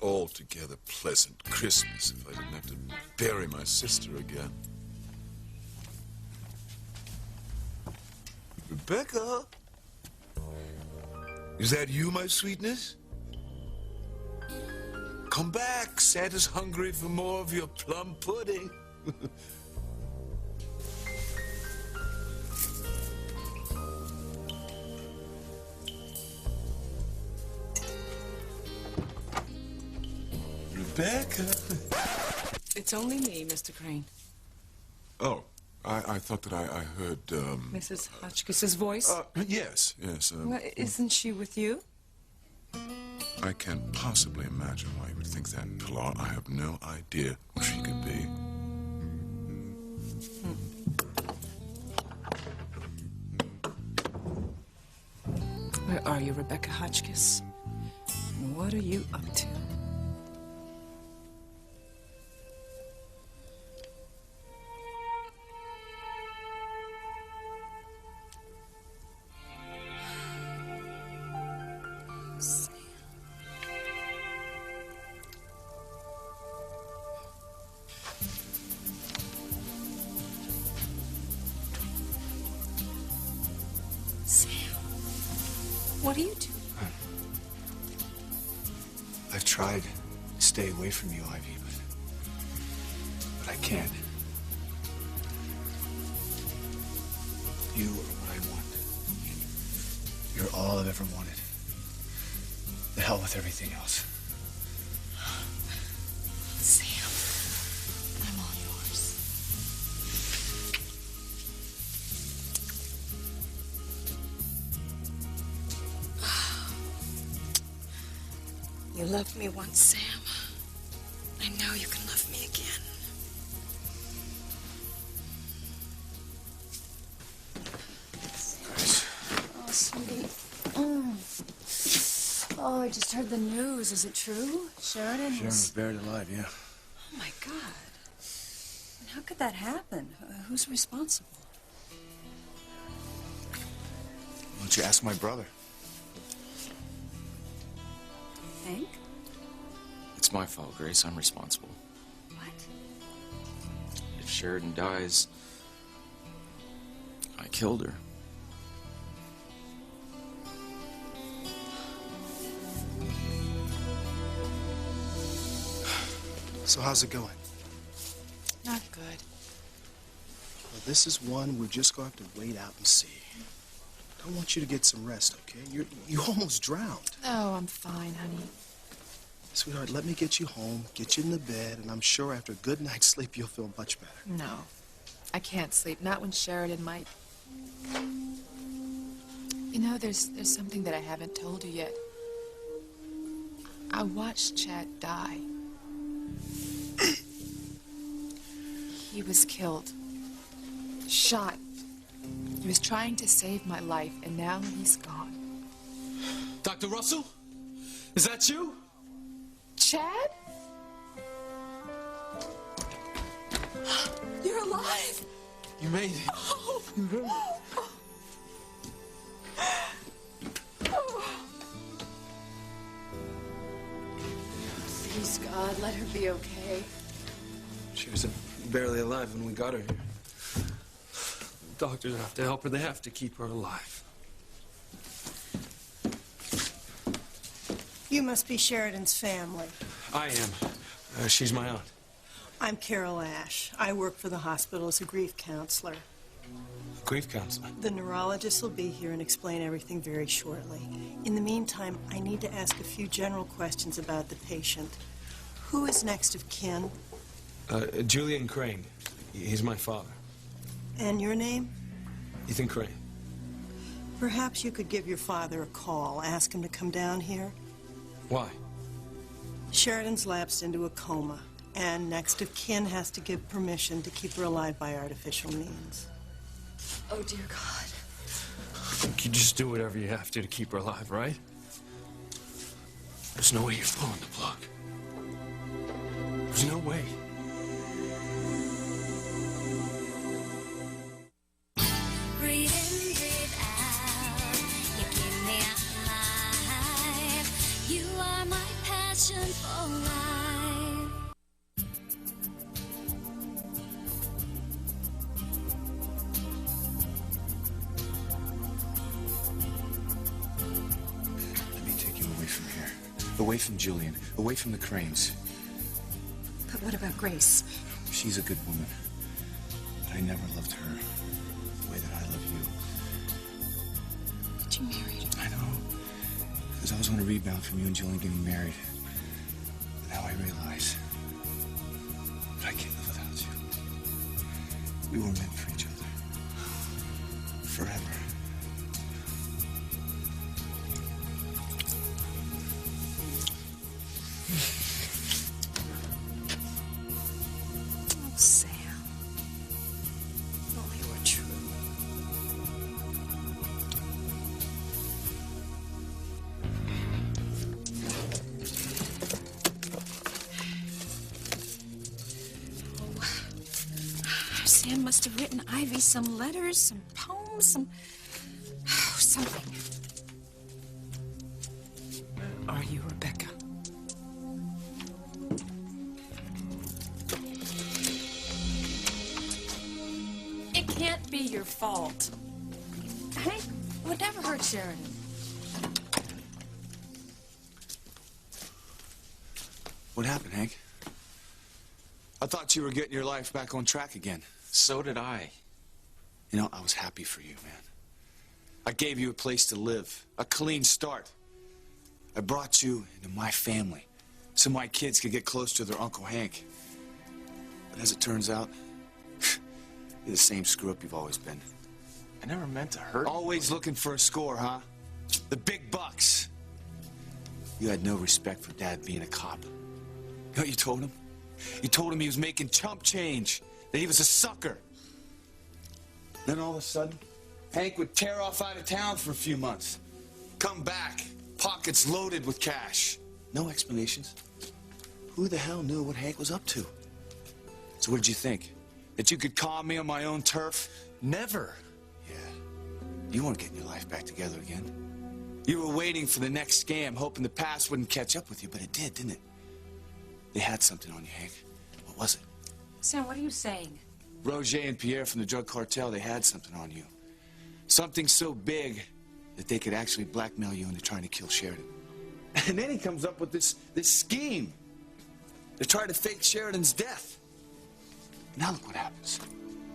altogether pleasant Christmas if I didn't have to bury my sister again. Rebecca? Is that you, my sweetness? Come back. Santa's hungry for more of your plum pudding. Rebecca. It's only me, Mr. Crane. Oh, I thought that I heard, Mrs. Hotchkiss's voice? Yes. Well, isn't she with you? I can't possibly imagine why you would think that, Pilar. I have no idea who she could be. Where are you, Rebecca Hotchkiss? What are you up to? Sam, what are you doing? I've tried to stay away from you, Ivy, but I can't. You are what I want. You're all I've ever wanted. The hell with everything else. Sam, I'm all yours. You loved me once, Sam. I know you can love me again. Oh, sweetie. Oh, I just heard the news. Is it true? Sheridan was buried alive, yeah. Oh, my God. And how could that happen? Who's responsible? Why don't you ask my brother? Hank? It's my fault, Grace. I'm responsible. What? If Sheridan dies, I killed her. So how's it going? Not good. Well, this is one we're just going to have to wait out and see. I want you to get some rest, okay? You almost drowned. Oh, I'm fine, honey. Sweetheart, let me get you home, get you in the bed, and I'm sure after a good night's sleep, you'll feel much better. No, I can't sleep. Not when Sheridan might. You know, there's something that I haven't told you yet. I watched Chad die. He was killed. Shot. He was trying to save my life, and now he's gone. Dr. Russell? Is that you? Chad? You're alive! You made it. Oh. Please, God, let her be okay. She was barely alive when we got her here. The doctors have to help her. They have to keep her alive. You must be Sheridan's family. I am. She's my aunt. I'm Carol Ash. I work for the hospital as a grief counselor. Grief counselor. The neurologist will be here and explain everything very shortly. In the meantime, I need to ask a few general questions about the patient. Who is next of kin? Julian Crane. He's my father. And your name? Ethan Crane. Perhaps you could give your father a call. Ask him to come down here. Why? Sheridan's lapsed into a coma, and next of kin has to give permission to keep her alive by artificial means. Oh, dear God. You just do whatever you have to keep her alive, right? There's no way you're pulling the plug. There's no way. Breathe in, breathe out. You keep me alive. You are my passion. passion for life. Let me take you away from here. Away from Julian. Away from the Cranes. But what about Grace? She's a good woman. But I never loved her the way that I love you. But you married her. I know. Because I was on a rebound from you and Julian getting married. But now I realize that I can't live without you. We were meant for each other. Forever. Oh, Sam. If only it were true. Sam must have written Ivy some letters, some poems, something. Are you Rebecca? It can't be your fault. Hank would never hurt Sheridan. What happened, Hank? I thought you were getting your life back on track again. So did I. You know, I was happy for you, man. I gave you a place to live, a clean start. I brought you into my family so my kids could get close to their Uncle Hank. But as it turns out, you're the same screw-up you've always been. I never meant to hurt you. Always looking for a score, huh? The big bucks. You had no respect for Dad being a cop. You know what you told him? You told him he was making chump change, that he was a sucker. Then all of a sudden, Hank would tear off out of town for a few months. Come back, pockets loaded with cash. No explanations. Who the hell knew what Hank was up to? So what did you think? That you could calm me on my own turf? Never. Yeah. You weren't getting your life back together again. You were waiting for the next scam, hoping the past wouldn't catch up with you, but it did, didn't it? They had something on you, Hank. What was it? Sam, what are you saying? Roger and Pierre from the drug cartel, they had something on you. Something so big that they could actually blackmail you into trying to kill Sheridan. And then he comes up with this scheme. They're trying to fake Sheridan's death. Now look what happens.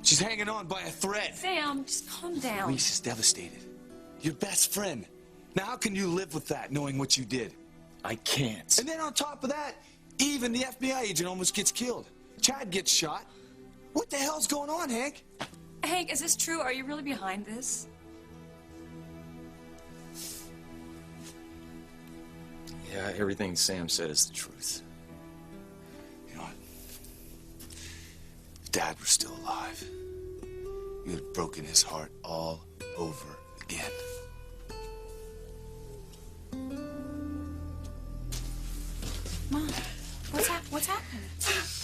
She's hanging on by a thread. Sam, just calm down. Reese is devastated. Your best friend. Now how can you live with that, knowing what you did? I can't. And then on top of that, even the FBI agent almost gets killed. Chad gets shot. What the hell's going on, Hank? Hank, is this true? Are you really behind this? Yeah, everything Sam said is the truth. You know what? If Dad were still alive, you'd have broken his heart all over again. Mom, what's happening?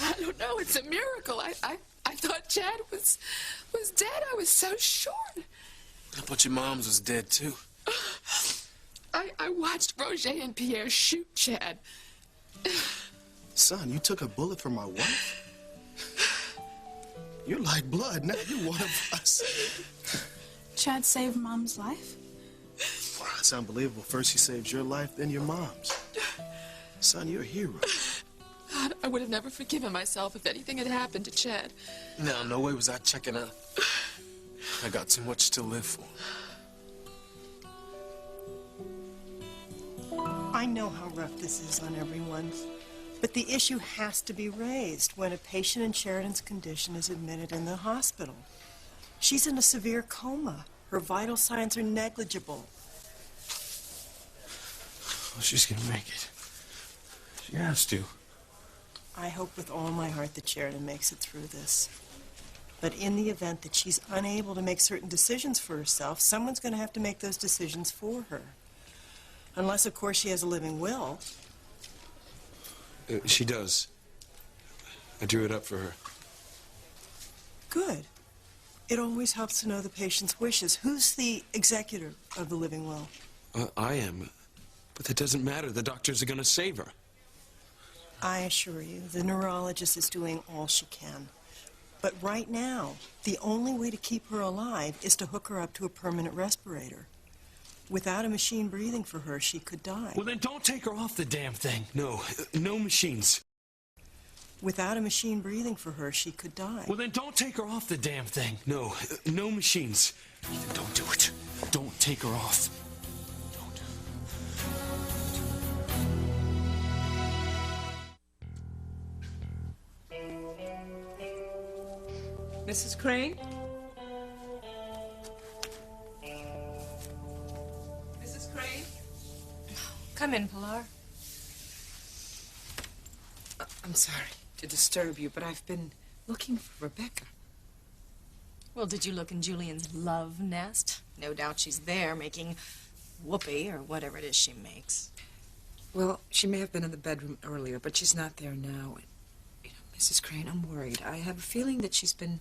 I don't know. It's a miracle. I thought Chad was dead. I was so sure. I thought your mom's was dead, too. I watched Roger and Pierre shoot Chad. Son, you took a bullet from my wife? You're like blood. Now you're one of us. Chad saved Mom's life? Wow, it's unbelievable. First he saves your life, then your mom's. Son, you're a hero. God, I would have never forgiven myself if anything had happened to Chad. No way was I checking out. I got too much to live for. I know how rough this is on everyone, but the issue has to be raised when a patient in Sheridan's condition is admitted in the hospital. She's in a severe coma. Her vital signs are negligible. Oh, she's gonna make it. She has to. I hope with all my heart that Sheridan makes it through this. But in the event that she's unable to make certain decisions for herself, someone's going to have to make those decisions for her. Unless, of course, she has a living will. She does. I drew it up for her. Good. It always helps to know the patient's wishes. Who's the executor of the living will? I am. But that doesn't matter. The doctors are gonna save her. I assure you, the neurologist is doing all she can. But right now, the only way to keep her alive is to hook her up to a permanent respirator. Without a machine breathing for her, she could die. Well, then don't take her off the damn thing. No, no machines. Without a machine breathing for her, she could die. Well, then don't take her off the damn thing. No, no machines. Ethan, don't do it. Don't take her off. Don't. Mrs. Crane? Mrs. Crane? Come in, Pilar. I'm sorry to disturb you, but I've been looking for Rebecca. Well, did you look in Julian's love nest? No doubt she's there making whoopee or whatever it is she makes. Well, she may have been in the bedroom earlier, but she's not there now. You know, Mrs. Crane, I'm worried. I have a feeling that she's been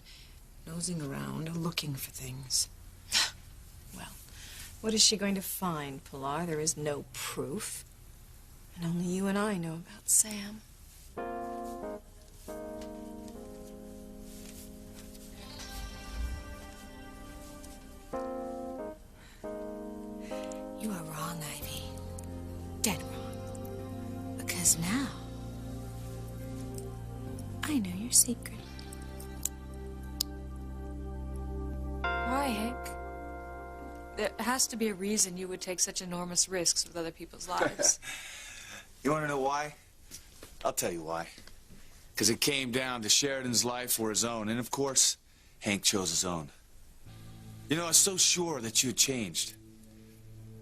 nosing around, looking for things. Well, what is she going to find, Pilar? There is no proof. And only you and I know about Sam. You are wrong, Ivy. Dead wrong. Because now, I know your secret. Why, Hank? There has to be a reason you would take such enormous risks with other people's lives. You want to know why? I'll tell you why. Because it came down to Sheridan's life or his own. And of course, Hank chose his own. You know, I was so sure that you had changed.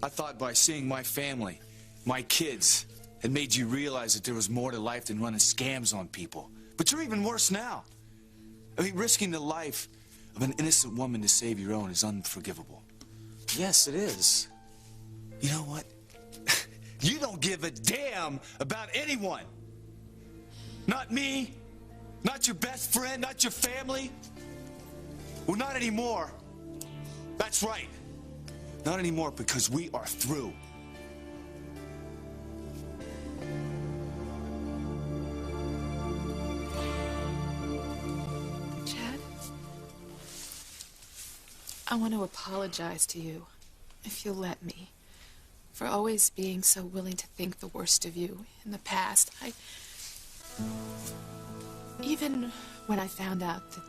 I thought by seeing my family, my kids, had made you realize that there was more to life than running scams on people. But you're even worse now. I mean, risking the life of an innocent woman to save your own is unforgivable. Yes, it is. You know what? You don't give a damn about anyone. Not me, not your best friend, not your family. Well, not anymore. That's right. Not anymore, because we are through. Chad, I want to apologize to you, if you'll let me, for always being so willing to think the worst of you in the past. Even when I found out that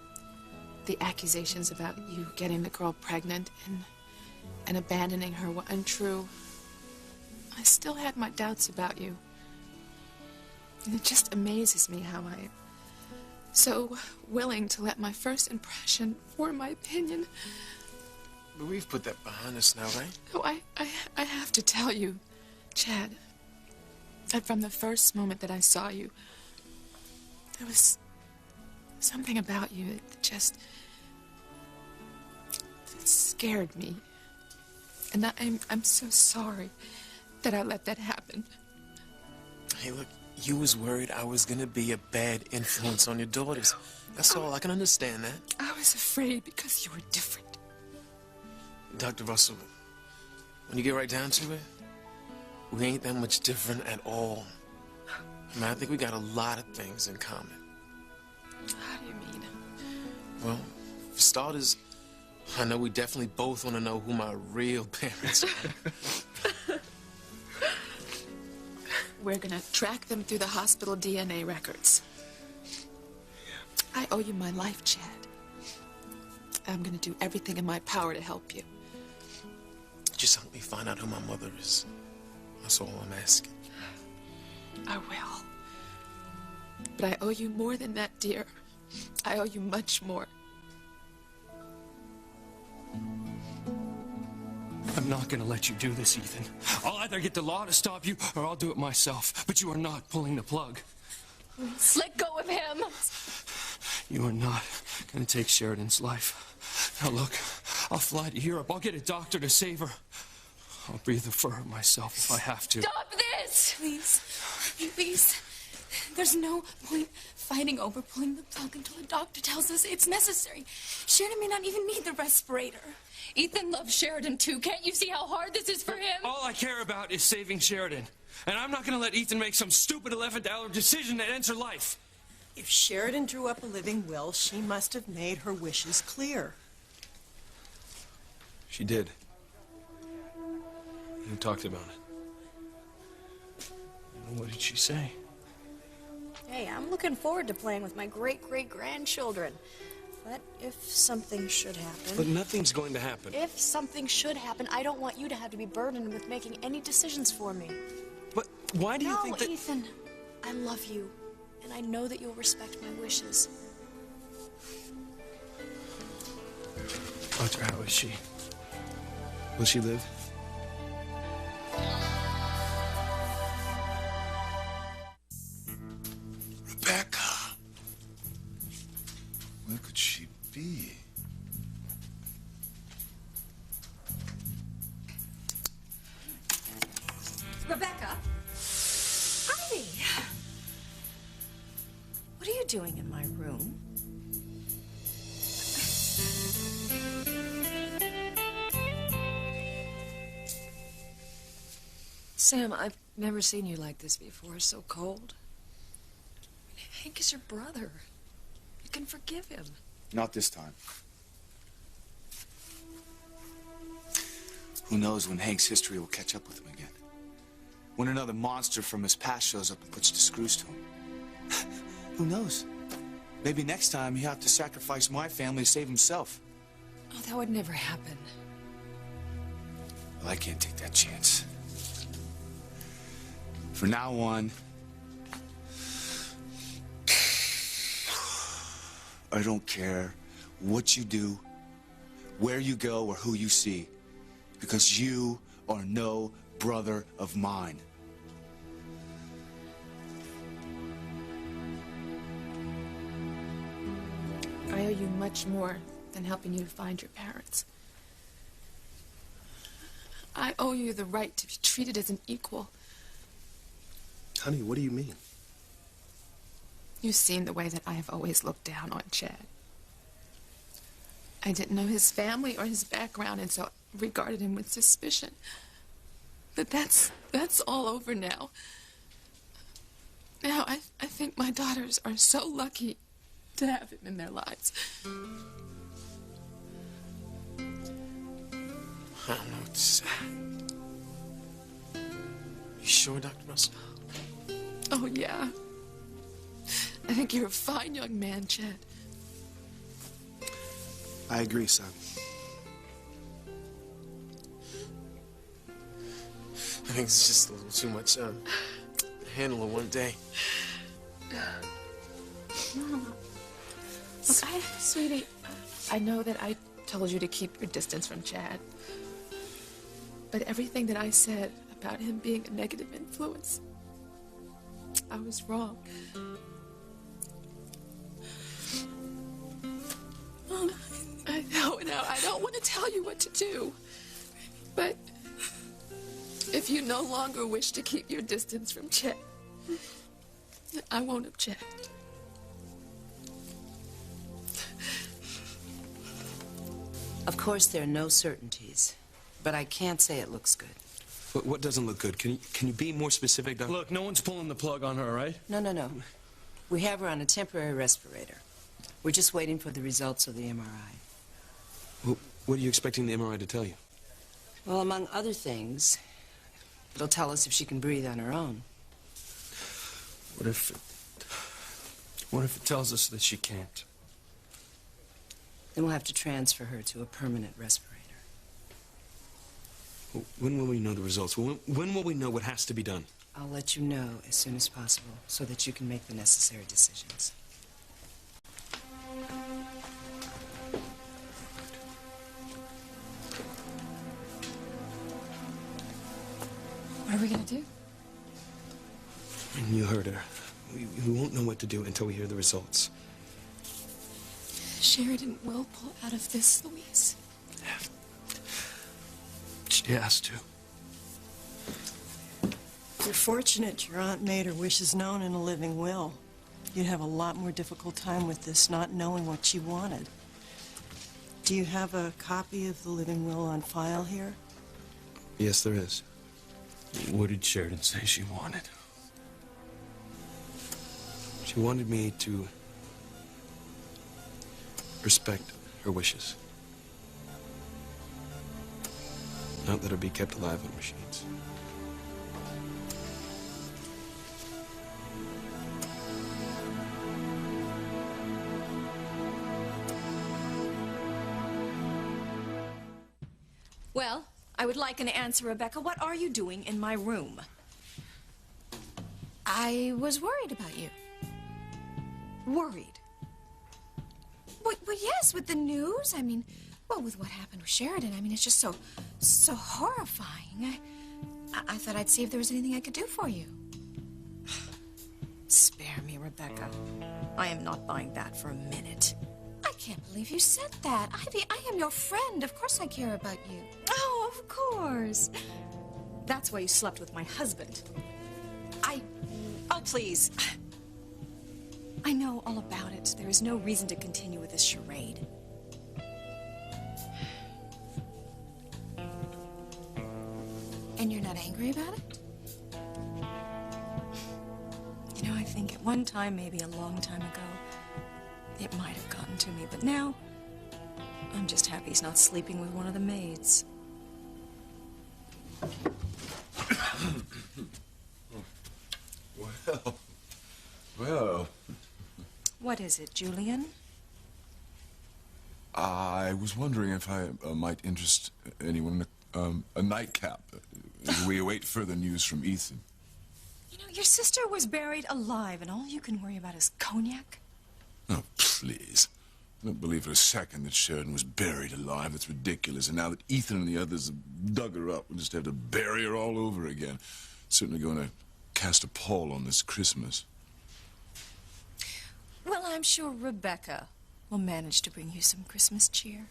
the accusations about you getting the girl pregnant and abandoning her were untrue, I still had my doubts about you. And it just amazes me how I'm so willing to let my first impression form my opinion. But we've put that behind us now, right? Oh, I have to tell you, Chad, that from the first moment that I saw you, there was something about you that just scared me. And I'm so sorry that I let that happen. Hey, look, you was worried I was gonna be a bad influence on your daughters. That's all. I can understand that. I was afraid because you were different. Dr. Russell, when you get right down to it, we ain't that much different at all. I mean, I think we got a lot of things in common. How do you mean? Well, for starters, I know we definitely both want to know who my real parents are. We're gonna track them through the hospital DNA records. I owe you my life, Chad. I'm gonna do everything in my power to help you. Just help me find out who my mother is. That's all I'm asking. I will. But I owe you more than that, dear. I owe you much more. I'm not gonna let you do this, Ethan. I'll either get the law to stop you, or I'll do it myself. But you are not pulling the plug. Let go of him. You are not gonna take Sheridan's life. Now look, I'll fly to Europe. I'll get a doctor to save her. I'll breathe the fur myself if I have to. Stop this! Please, please, There's no point fighting over pulling the plug until the doctor tells us it's necessary. Sheridan may not even need the respirator. Ethan loves Sheridan too. Can't you see how hard this is for him? All I care about is saving Sheridan. And I'm not going to let Ethan make some stupid 11th hour decision that ends her life. If Sheridan drew up a living will, she must have made her wishes clear. She did. We talked about it. What did she say? Hey, I'm looking forward to playing with my great-great-grandchildren. But if something should happen... But nothing's going to happen. If something should happen, I don't want you to have to be burdened with making any decisions for me. But why do you think that... No, Ethan. I love you. And I know that you'll respect my wishes. Doctor, how is she? Will she live? Rebecca. Where could she be? Rebecca? Ivy! What are you doing in my room? Sam, I've never seen you like this before, so cold. Hank is your brother. You can forgive him. Not this time. Who knows when Hank's history will catch up with him again? When another monster from his past shows up and puts the screws to him. Who knows? Maybe next time he'll have to sacrifice my family to save himself. Oh, that would never happen. Well, I can't take that chance. From now on, I don't care what you do, where you go, or who you see, because you are no brother of mine. I owe you much more than helping you find your parents. I owe you the right to be treated as an equal. Honey, what do you mean? You've seen the way that I have always looked down on Chad. I didn't know his family or his background, and so regarded him with suspicion. But that's all over now. Now, I think my daughters are so lucky to have him in their lives. I don't know what to say. You sure, Dr. Russell? Oh, yeah. I think you're a fine young man, Chad. I agree, son. I think it's just a little too much to handle in one day. Mom. Look, sweetie, I know that I told you to keep your distance from Chad. But everything that I said about him being a negative influence, I was wrong. Mom, I know now. I don't want to tell you what to do. But if you no longer wish to keep your distance from Chad, I won't object. Of course, there are no certainties, but I can't say it looks good. What doesn't look good? Can you be more specific, Doctor? Look, no one's pulling the plug on her, right? No. We have her on a temporary respirator. We're just waiting for the results of the MRI. Well, what are you expecting the MRI to tell you? Well, among other things, it'll tell us if she can breathe on her own. What if it tells us that she can't? Then we'll have to transfer her to a permanent respirator. Well, when will we know the results? When will we know what has to be done? I'll let you know as soon as possible so that you can make the necessary decisions. What are we gonna do? You heard her. We won't know what to do until we hear the results. Sheridan will pull out of this, Louise. She has to. You're fortunate your aunt made her wishes known in a living will. You'd have a lot more difficult time with this, not knowing what she wanted. Do you have a copy of the living will on file here? Yes, there is. What did Sheridan say she wanted? She wanted me to respect her wishes. Not let her be kept alive in machines. Well, I would like an answer, Rebecca. What are you doing in my room? I was worried about you. Worried? Well, yes, with the news. I mean, well, with what happened with Sheridan. I mean, it's just so horrifying. I thought I'd see if there was anything I could do for you. Spare me, Rebecca. I am not buying that for a minute. I can't believe you said that. Ivy, I am your friend. Of course I care about you. Oh, of course. That's why you slept with my husband. Oh, please. I know all about it. There is no reason to continue with this charade. And you're not angry about it? You know, I think at one time, maybe a long time ago, it might have gotten to me, but now I'm just happy he's not sleeping with one of the maids. Well. What is it, Julian? I was wondering if I might interest anyone in a nightcap as we await further news from Ethan. You know, your sister was buried alive, and all you can worry about is cognac? Oh, please. I don't believe for a second that Sheridan was buried alive. That's ridiculous. And now that Ethan and the others have dug her up, we'll just have to bury her all over again. Certainly going to cast a pall on this Christmas. Well, I'm sure Rebecca will manage to bring you some Christmas cheer.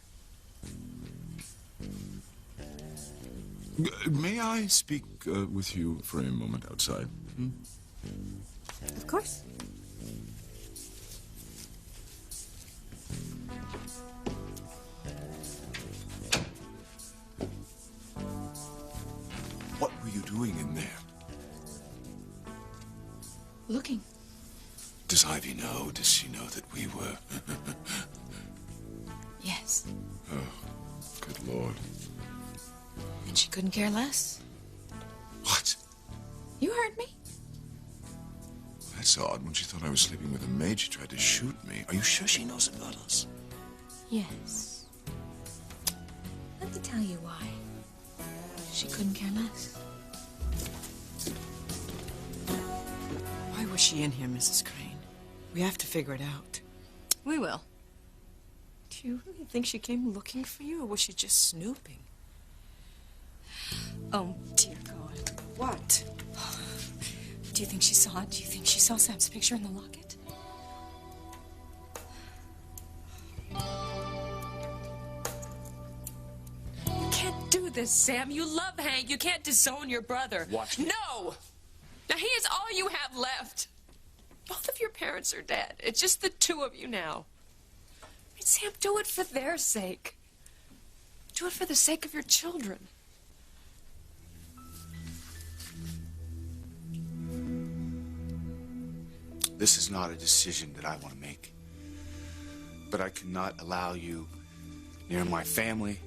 May I speak with you for a moment outside? Hmm? Of course. What were you doing in there? Looking. Does Ivy know? Does she know that we were? Yes. Oh, good Lord. And she couldn't care less. What? You heard me. That's odd. When she thought I was sleeping with a maid, she tried to shoot me. Are you sure she knows about us? Yes. Let me tell you why. She couldn't care less. Why was she in here, Mrs. Crane? We have to figure it out. We will. Do you really think she came looking for you, or was she just snooping? Oh, dear God. What? Do you think she saw it? Do you think she saw Sam's picture in the locket? You can't do this, Sam. You love Hank. You can't disown your brother. Watch me. No! Now, he is all you have left. Both of your parents are dead. It's just the two of you now. I mean, Sam, do it for their sake. Do it for the sake of your children. This is not a decision that I want to make. But I cannot allow you near my family,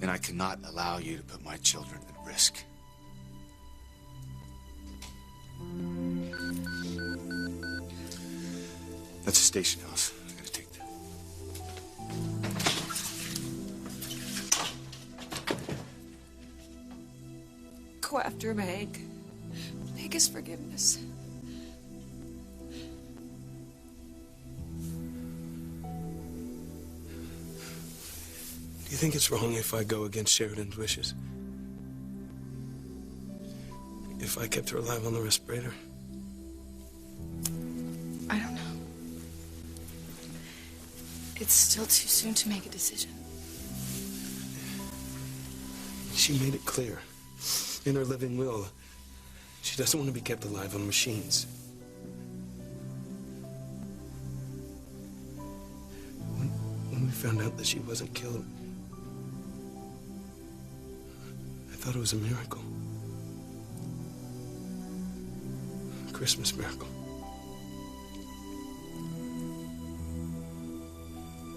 and I cannot allow you to put my children at risk. That's a station house. I gotta take that. Go after him, Hank. Beg his forgiveness. Do you think it's wrong if I go against Sheridan's wishes? If I kept her alive on the respirator? I don't know. It's still too soon to make a decision. She made it clear in her living will She doesn't want to be kept alive on machines. When we found out that she wasn't killed, I thought it was a miracle. A Christmas miracle.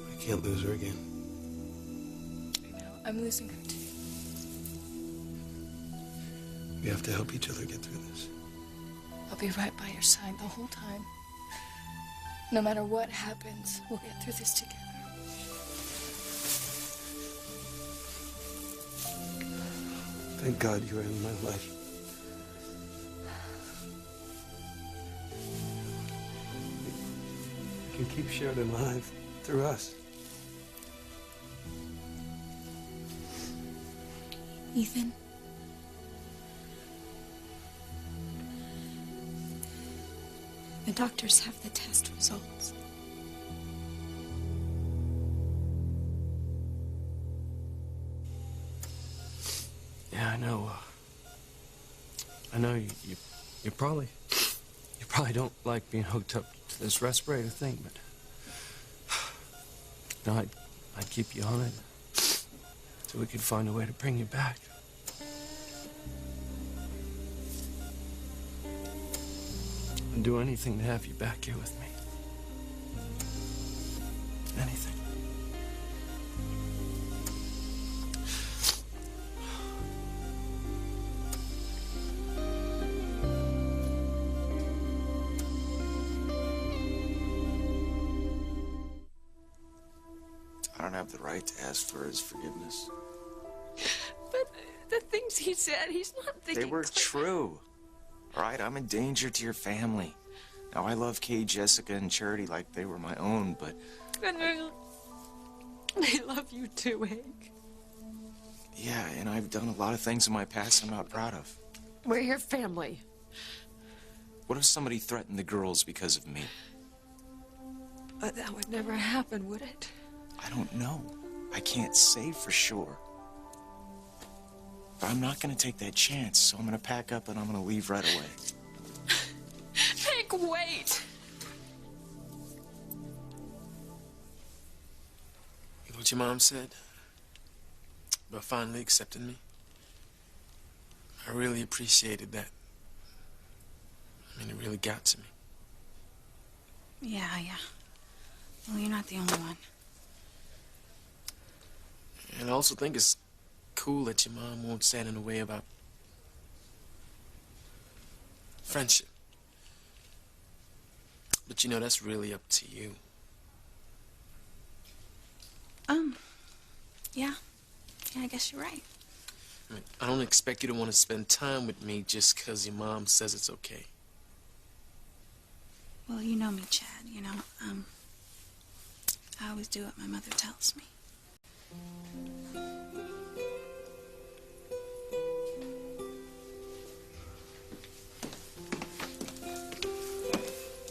I can't lose her again. I know. I'm losing her too. We have to help each other get through this. I'll be right by your side the whole time. No matter what happens, we'll get through this together. Thank God you're in my life. You can keep Sheridan alive through us. Ethan. The doctors have the test results. Yeah, I know. I know you probably don't like being hooked up to this respirator thing, but no, I'd keep you on it so we could find a way to bring you back. I'd do anything to have you back here with me. Anything. I don't have the right to ask for his forgiveness. But the things he said, he's not thinking... They were true. All right, I'm a danger to your family. Now, I love Kay, Jessica, and Charity like they were my own, but... And they love you too, Hank. Yeah, and I've done a lot of things in my past I'm not proud of. We're your family. What if somebody threatened the girls because of me? But that would never happen, would it? I don't know. I can't say for sure. But I'm not going to take that chance, so I'm going to pack up and I'm going to leave right away. Hank, wait! You know what your mom said about finally accepting me? I really appreciated that. I mean, it really got to me. Yeah. Well, you're not the only one. And I also think it's cool that your mom won't stand in the way about friendship. But you know, that's really up to you. Yeah, I guess you're right. I mean, I don't expect you to want to spend time with me just because your mom says it's okay. Well, you know me, Chad, I always do what my mother tells me.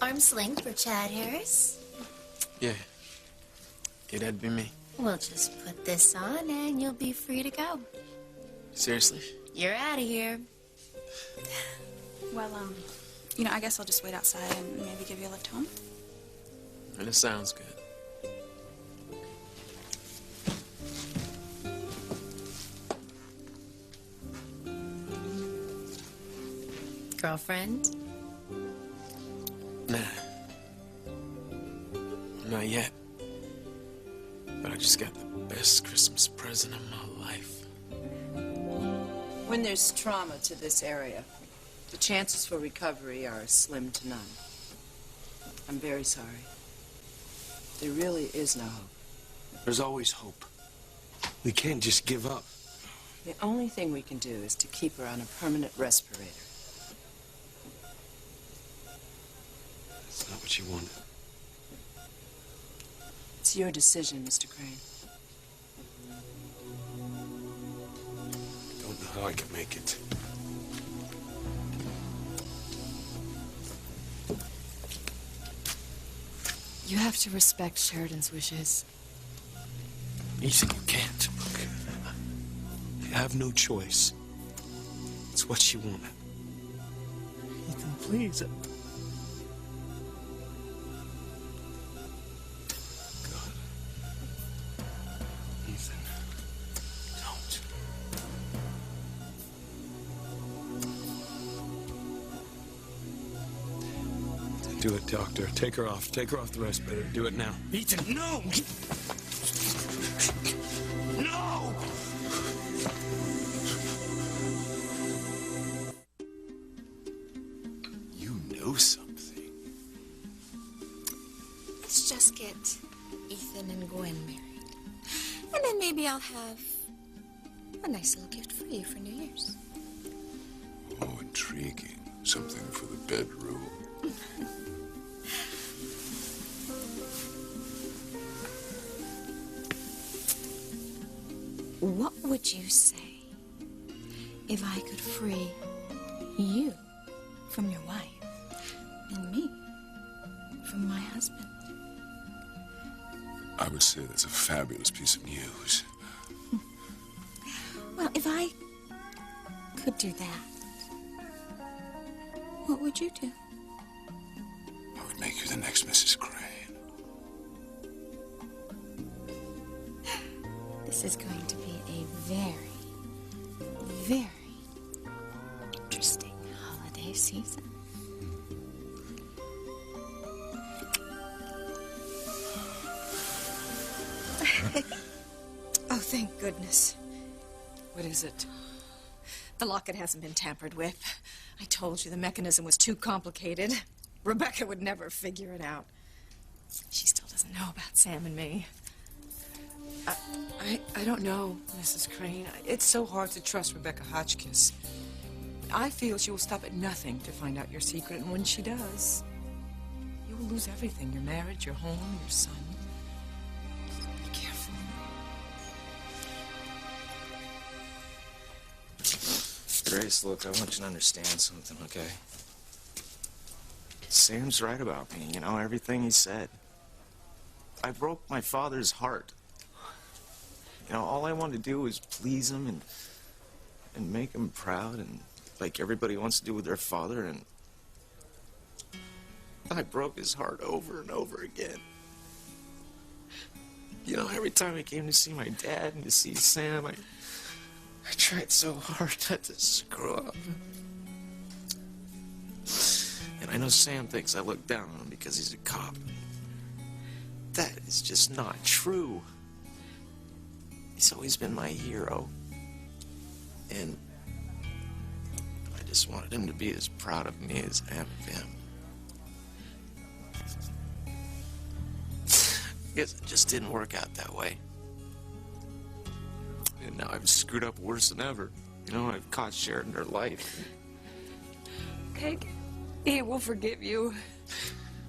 Arm sling for Chad Harris. Yeah, that'd be me. We'll just put this on and you'll be free to go. Seriously? You're out of here. Well, I guess I'll just wait outside and maybe give you a lift home. And it sounds good. Girlfriend? Nah. Not yet. But I just got the best Christmas present of my life. When there's trauma to this area, the chances for recovery are slim to none. I'm very sorry. There really is no hope. There's always hope. We can't just give up. The only thing we can do is to keep her on a permanent respirator. That's not what you wanted. It's your decision, Mr. Crane. I don't know how I can make it. You have to respect Sheridan's wishes. Ethan, you can't. You have no choice. It's what she wanted. Please. God. Ethan. Don't. Do it, doctor. Take her off. Take her off the respirator. Do it now. Ethan, no! No! You know something. Let's just get Ethan and Gwen married. And then maybe I'll have a nice little gift for you for New Year's. Oh, intriguing. Something for the bedroom. What would you say if I could free you from your wife and me from my husband? I would say that's a fabulous piece of news. Well, if I could do that, what would you do? I would make you the next Mrs. Crane. This is going to be a very, very interesting holiday season. Oh, thank goodness. What is it? The locket hasn't been tampered with. I told you the mechanism was too complicated. Rebecca would never figure it out. She still doesn't know about Sam and me. I don't know, Mrs. Crane. It's so hard to trust Rebecca Hotchkiss. I feel she will stop at nothing to find out your secret, and when she does, you will lose everything. Your marriage, your home, your son. Be careful. Grace, look, I want you to understand something, okay? Sam's right about me, you know, everything he said. I broke my father's heart. You know, all I wanted to do was please him and make him proud, and like everybody wants to do with their father, and I broke his heart over and over again. You know, every time I came to see my dad and to see Sam, I tried so hard not to screw up. And I know Sam thinks I look down on him because he's a cop. That is just not true. He's always been my hero. And I just wanted him to be as proud of me as I am of him. I guess it just didn't work out that way. And now I've screwed up worse than ever. You know, I've caught Sharon in her life. Cake, he will forgive you.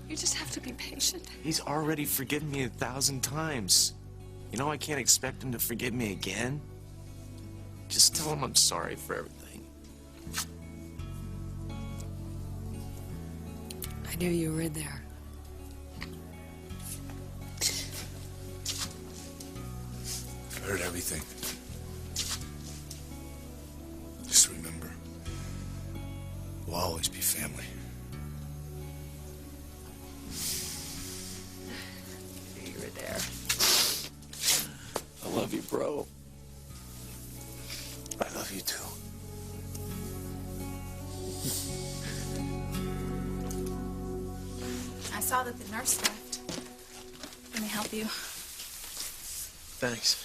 You just have to be patient. He's already forgiven me 1,000 times. You know, I can't expect him to forgive me again. Just tell him I'm sorry for everything. I knew you were in there. I've heard everything. Just remember, we'll always be family. You were there. I love you, bro. I love you too. I saw that the nurse left. Let me help you. Thanks.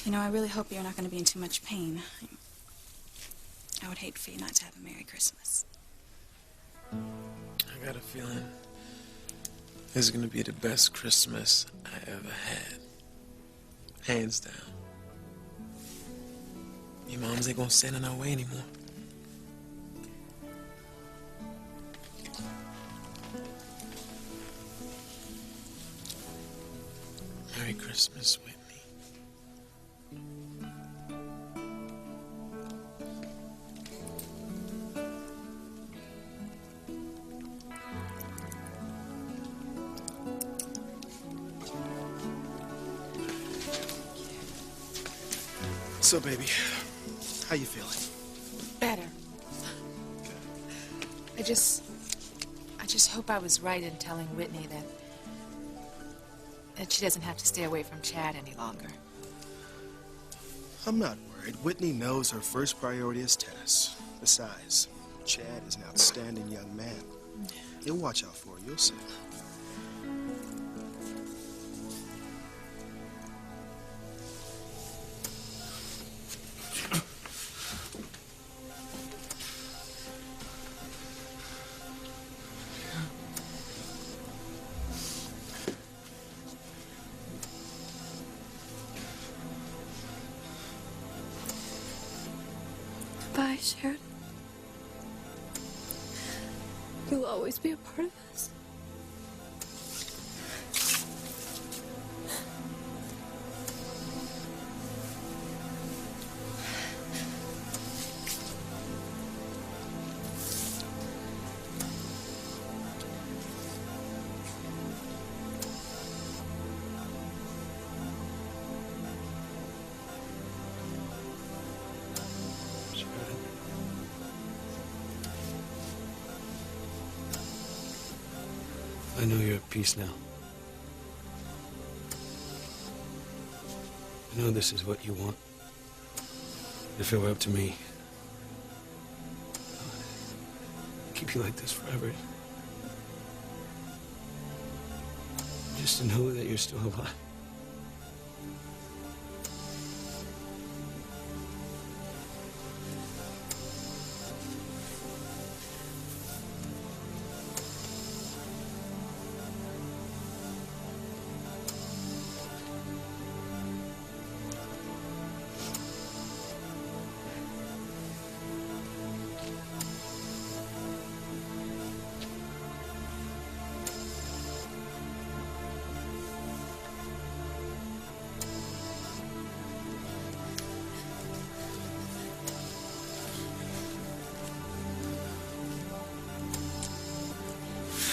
You know, I really hope you're not going to be in too much pain. I would hate for you not to have a Merry Christmas. I got a feeling this is gonna be the best Christmas I ever had. Hands down. Your moms ain't gonna stand in our way anymore. Merry Christmas, Whitney. So, baby, how you feeling? Better. I just hope I was right in telling Whitney that she doesn't have to stay away from Chad any longer. I'm not worried. Whitney knows her first priority is tennis. Besides, Chad is an outstanding young man. He'll watch out for her, you'll see. Bye, Sheridan. You'll always be a part of us. I know you're at peace now. I know this is what you want. If it were up to me, I'd keep you like this forever. Just to know that you're still alive.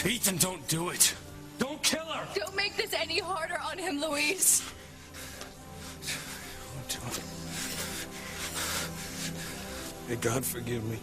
Ethan, don't do it. Don't kill her. Don't make this any harder on him, Louise. May God forgive me.